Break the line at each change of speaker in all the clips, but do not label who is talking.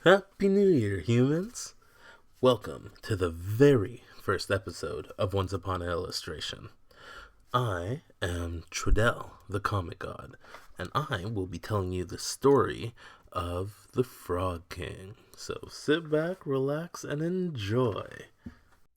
Happy New Year, humans! Welcome to the very first episode of Once Upon an Illustration. I am Trudell, the comic god, and I will be telling you the story of the Frog King. So sit back, relax, and enjoy.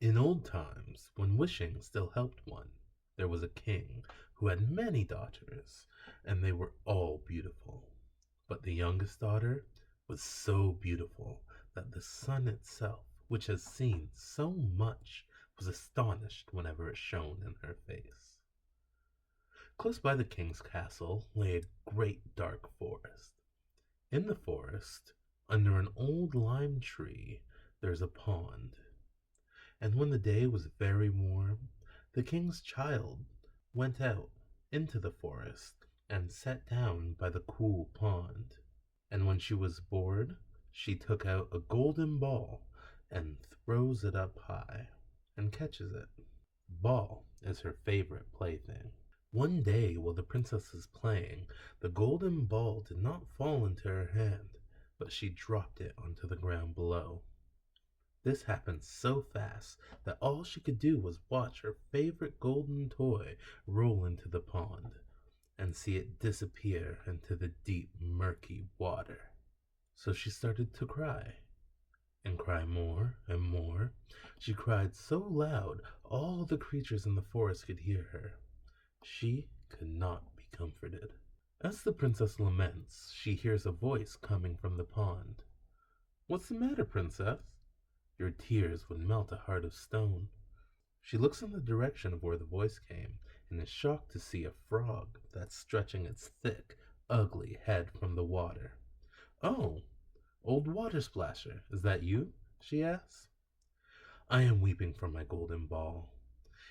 In old times, when wishing still helped one, there was a king who had many daughters, and they were all beautiful. But the youngest daughter was so beautiful that the sun itself, which has seen so much, was astonished whenever it shone in her face. Close by the king's castle lay a great dark forest. In the forest, under an old lime tree, there's a pond. And when the day was very warm, the king's child went out into the forest and sat down by the cool pond. And when she was bored, she took out a golden ball and throws it up high and catches it. The ball is her favorite plaything. One day, while the princess was playing, the golden ball did not fall into her hand, but she dropped it onto the ground below. This happened so fast that all she could do was watch her favorite golden toy roll into the pond and see it disappear into the deep, murky water. So she started to cry, and cry more and more. She cried so loud all the creatures in the forest could hear her. She could not be comforted. As the princess laments, she hears a voice coming from the pond. "What's the matter, princess? Your tears would melt a heart of stone." She looks in the direction of where the voice came and is shocked to see a frog that's stretching its thick, ugly head from the water. "Oh, old water splasher, is that you?" she asks. "I am weeping for my golden ball.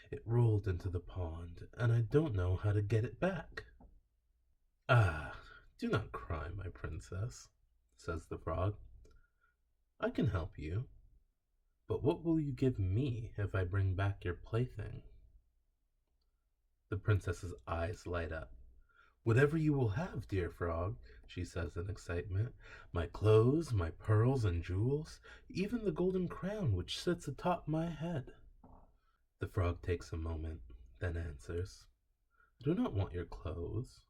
It rolled into the pond, and I don't know how to get it back." "Ah, do not cry, my princess," says the frog. "I can help you. But what will you give me if I bring back your plaything?" The princess's eyes light up. "Whatever you will have, dear frog," she says in excitement. "My clothes, my pearls and jewels, even the golden crown which sits atop my head." The frog takes a moment, then answers, "I do not want your clothes,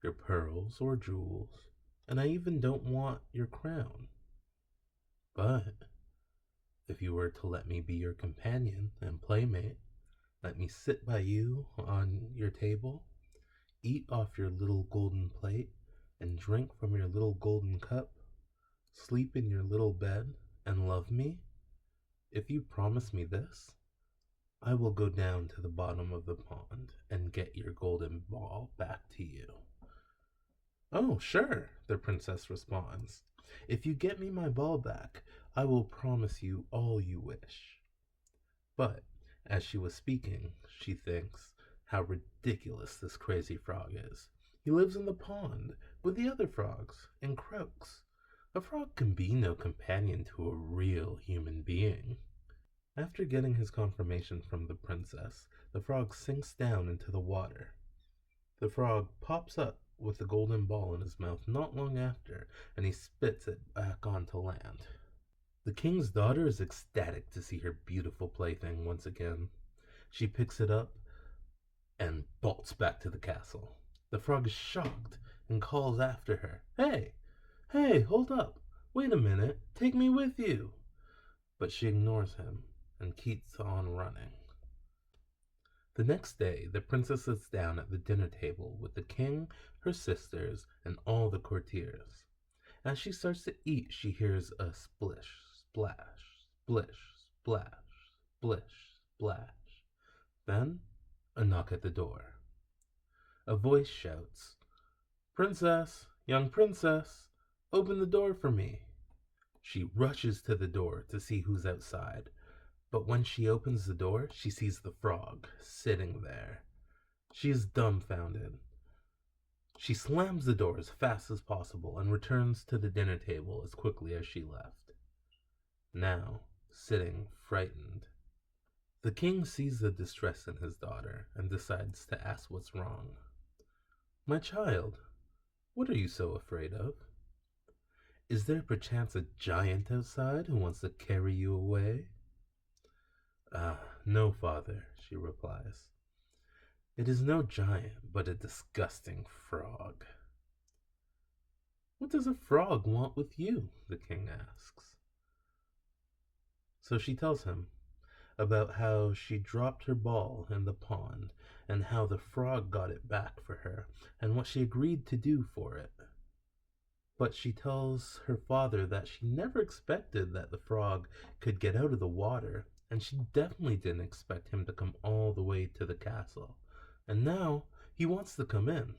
your pearls or jewels, and I even don't want your crown. But if you were to let me be your companion and playmate, let me sit by you on your table, eat off your little golden plate, and drink from your little golden cup, sleep in your little bed, and love me, if you promise me this, I will go down to the bottom of the pond and get your golden ball back to you." "Oh, sure," the princess responds. "If you get me my ball back, I will promise you all you wish." But as she was speaking, she thinks how ridiculous this crazy frog is. He lives in the pond with the other frogs and croaks. A frog can be no companion to a real human being. After getting his confirmation from the princess, the frog sinks down into the water. The frog pops up with the golden ball in his mouth not long after, and he spits it back onto land. The king's daughter is ecstatic to see her beautiful plaything once again. She picks it up and bolts back to the castle. The frog is shocked and calls after her, "Hey, hey, hold up. Wait a minute, take me with you." But she ignores him and keeps on running. The next day, the princess sits down at the dinner table with the king, her sisters, and all the courtiers. As she starts to eat, she hears a splish, splash, splish, splash, splish, splash. Then, a knock at the door. A voice shouts, "Princess, young princess, open the door for me." She rushes to the door to see who's outside, but when she opens the door, she sees the frog sitting there. She is dumbfounded. She slams the door as fast as possible and returns to the dinner table as quickly as she left, now sitting frightened. The king sees the distress in his daughter and decides to ask what's wrong. "My child, what are you so afraid of?" Is there perchance a giant outside who wants to carry you away? No, father, she replies. It is no giant, but a disgusting frog. What does a frog want with you? The king asks. So she tells him about how she dropped her ball in the pond and how the frog got it back for her and what she agreed to do for it. But she tells her father that she never expected that the frog could get out of the water, and she definitely didn't expect him to come all the way to the castle. And now he wants to come in.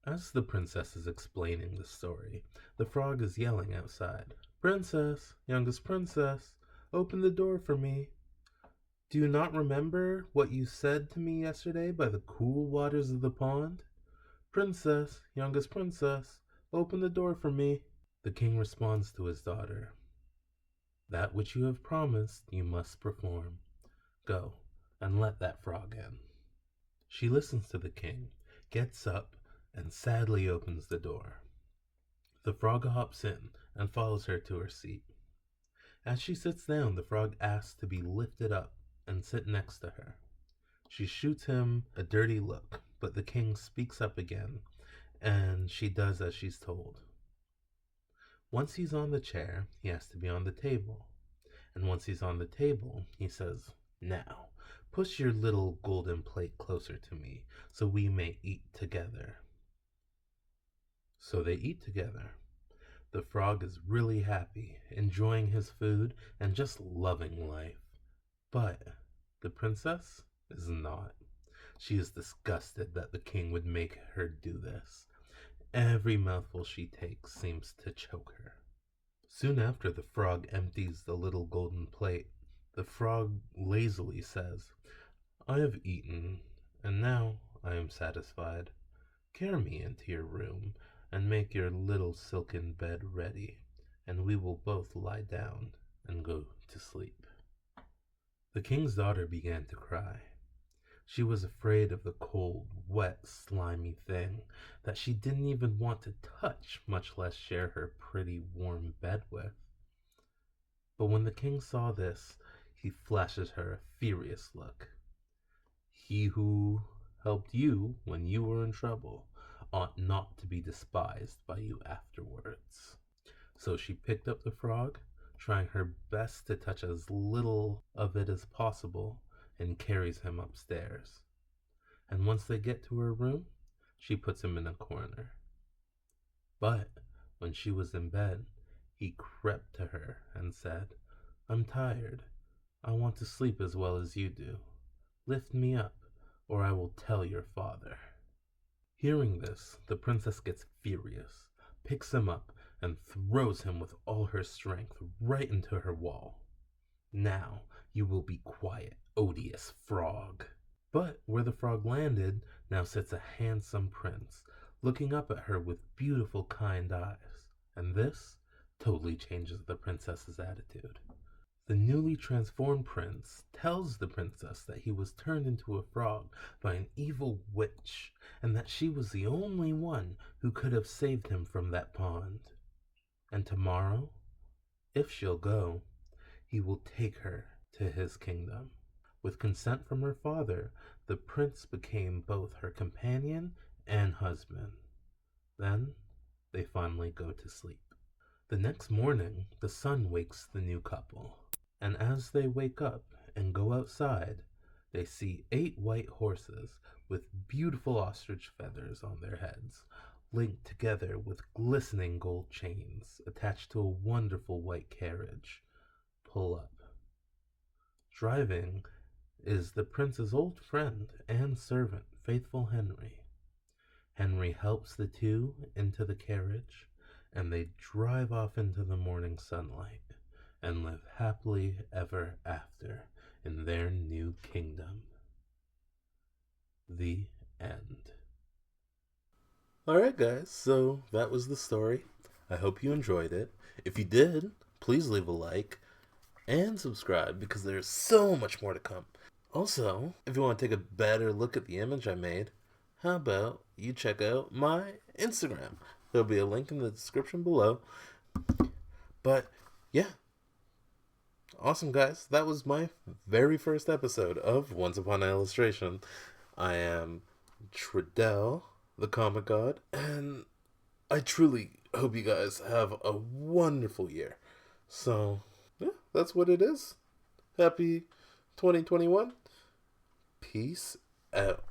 As the princess is explaining the story, the frog is yelling outside, "Princess, youngest princess, open the door for me. Do you not remember what you said to me yesterday by the cool waters of the pond? Princess, youngest princess, open the door for me." The king responds to his daughter, "That which you have promised you must perform. Go and let that frog in." She listens to the king, gets up, and sadly opens the door. The frog hops in and follows her to her seat. As she sits down, the frog asks to be lifted up and sit next to her. She shoots him a dirty look, but the king speaks up again, and she does as she's told. Once he's on the chair, he has to be on the table. And once he's on the table, he says, "Now, push your little golden plate closer to me, so we may eat together." So they eat together. The frog is really happy, enjoying his food and just loving life. But the princess is not. She is disgusted that the king would make her do this. Every mouthful she takes seems to choke her. Soon after the frog empties the little golden plate, the frog lazily says, "I have eaten, and now I am satisfied. Carry me into your room and make your little silken bed ready, and we will both lie down and go to sleep." The king's daughter began to cry. She was afraid of the cold, wet, slimy thing that she didn't even want to touch, much less share her pretty warm bed with. But when the king saw this, he flashes her a furious look. "He who helped you when you were in trouble ought not to be despised by you afterwards." So she picked up the frog, trying her best to touch as little of it as possible, and carries him upstairs. And once they get to her room, she puts him in a corner. But when she was in bed, he crept to her and said, "I'm tired. I want to sleep as well as you do. Lift me up, or I will tell your father." Hearing this, the princess gets furious, picks him up, and throws him with all her strength right into her wall. "Now you will be quiet, odious frog." But where the frog landed now sits a handsome prince, looking up at her with beautiful, kind eyes. And this totally changes the princess's attitude. The newly transformed prince tells the princess that he was turned into a frog by an evil witch, and that she was the only one who could have saved him from that pond. And tomorrow, if she'll go, he will take her to his kingdom. With consent from her father, the prince became both her companion and husband. Then they finally go to sleep. The next morning, the sun wakes the new couple. And as they wake up and go outside, they see 8 white horses with beautiful ostrich feathers on their heads, linked together with glistening gold chains attached to a wonderful white carriage, pull up. Driving is the prince's old friend and servant, faithful Henry. Henry helps the two into the carriage, and they drive off into the morning sunlight and live happily ever after in their new kingdom. The end. Alright guys, so that was the story. I hope you enjoyed it. If you did, please leave a like and subscribe because there's so much more to come. Also, if you want to take a better look at the image I made, how about you check out my Instagram? There'll be a link in the description below. But yeah, awesome, guys. That was my very first episode of Once Upon an Illustration. I am Tridell, the comic god, and I truly hope you guys have a wonderful year. So, yeah, that's what it is. Happy 2021. Peace out.